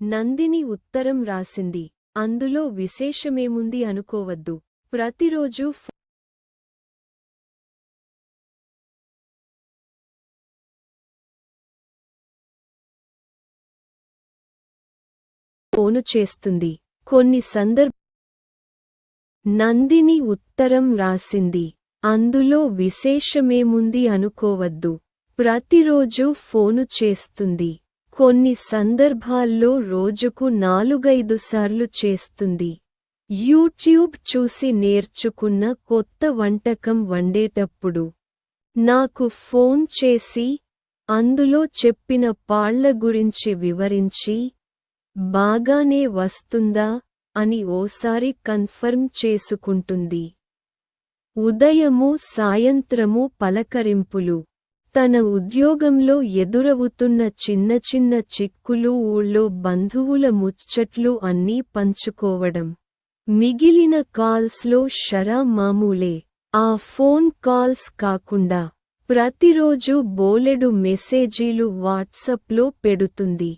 నందిని ఉత్తరం రాసింది. అందులో విశేషమేముంది అనుకోవద్దు. ప్రతిరోజూ ఫోను చేస్తుంది. కొన్ని నందిని ఉత్తరం రాసింది. అందులో విశేషమేముంది అనుకోవద్దు. ప్రతిరోజూ ఫోను చేస్తుంది. కొన్ని సందర్భాల్లో రోజుకు 4-5 సార్లు చేస్తుంది. యూట్యూబ్ చూసి నేర్చుకున్న కొత్త వంటకం వండేటప్పుడు నాకు ఫోన్ చేసి అందులో చెప్పిన పాళ్ల గురించి వివరించి బాగానే వస్తుందా అని ఓసారి కన్ఫర్మ్ చేసుకుంటుంది. ఉదయమూ సాయంత్రమూ పలకరింపులు. తన ఉద్యోగంలో ఎదురవుతున్న చిన్న చిన్న చిక్కులు, ఊళ్ళో బంధువుల ముచ్చట్లు అన్నీ పంచుకోవడం. మిగిలిన కాల్స్లో షరా మామూలే. ఆ ఫోన్ కాల్స్ కాకుండా ప్రతిరోజూ బోలెడు మెసేజీలు వాట్సప్లో పెడుతుంది.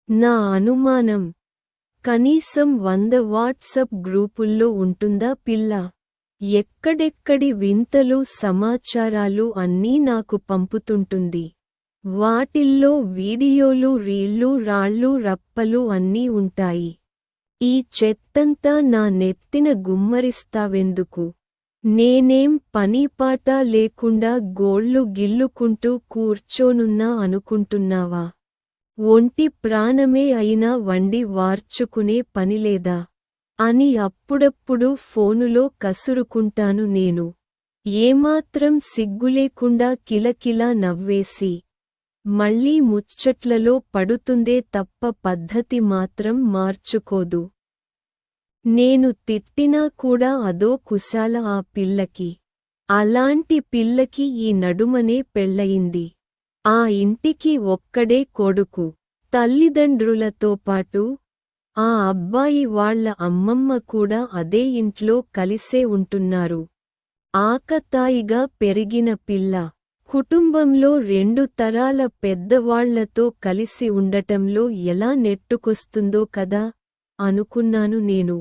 నా అనుమానం, కనీసం 100 వాట్సప్ గ్రూపుల్లో ఉంటుందా పిల్ల. ఎక్కడెక్కడి వింతలు సమాచారాలు అన్నీ నాకు పంపుతుంటుంది. వాటిల్లో వీడియోలు, రీళ్లు, రాళ్ళు, రప్పలు అన్నీ ఉంటాయి. ఈ చెత్తంతా నా నెత్తిన గుమ్మరిస్తావెందుకు? నేనేం పనీపాటా లేకుండా గోళ్లు గిల్లుకుంటూ కూర్చోనున్నా అనుకుంటున్నావా? ఒంటి ప్రాణమే అయినా వండి వార్చుకునే పనిలేదా అని అప్పుడప్పుడు ఫోనులో కసురుకుంటాను నేను. ఏమాత్రం సిగ్గులేకుండా కిలకిలా నవ్వేసి మళ్ళీ ముచ్చట్లలో పడుతుందే తప్ప పద్ధతి మాత్రం మార్చుకోదు. నేను తిట్టినా కూడా అదో కుశాల ఆ పిల్లకి. అలాంటి పిల్లకి ఈ నడుమనే పెళ్ళయింది. ఆ ఇంటికి ఒక్కడే కొడుకు. తల్లిదండ్రులతో పాటు ఆ అబ్బాయి వాళ్ల అమ్మమ్మ కూడా అదే ఇంట్లో కలిసే ఉంటున్నారు. ఆకతాయిగా పెరిగిన పిల్ల. కుటుంబంలో 2 తరాల పెద్దవాళ్లతో కలిసి ఉండటంలో ఎలా నెట్టుకొస్తుందో కదా అనుకున్నాను నేను.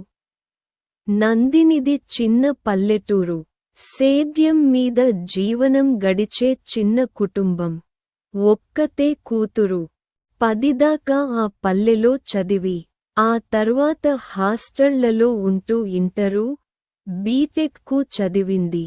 నందినిది చిన్న పల్లెటూరు. సేద్యం మీద జీవనం గడిచే చిన్న కుటుంబం. ఒక్కతే కూతురు. 10 దాకా ఆ పల్లెలో చదివి ఆ తర్వాత హాస్టళ్లలో ఉంటూ ఇంటరు, బీటెక్కు చదివింది.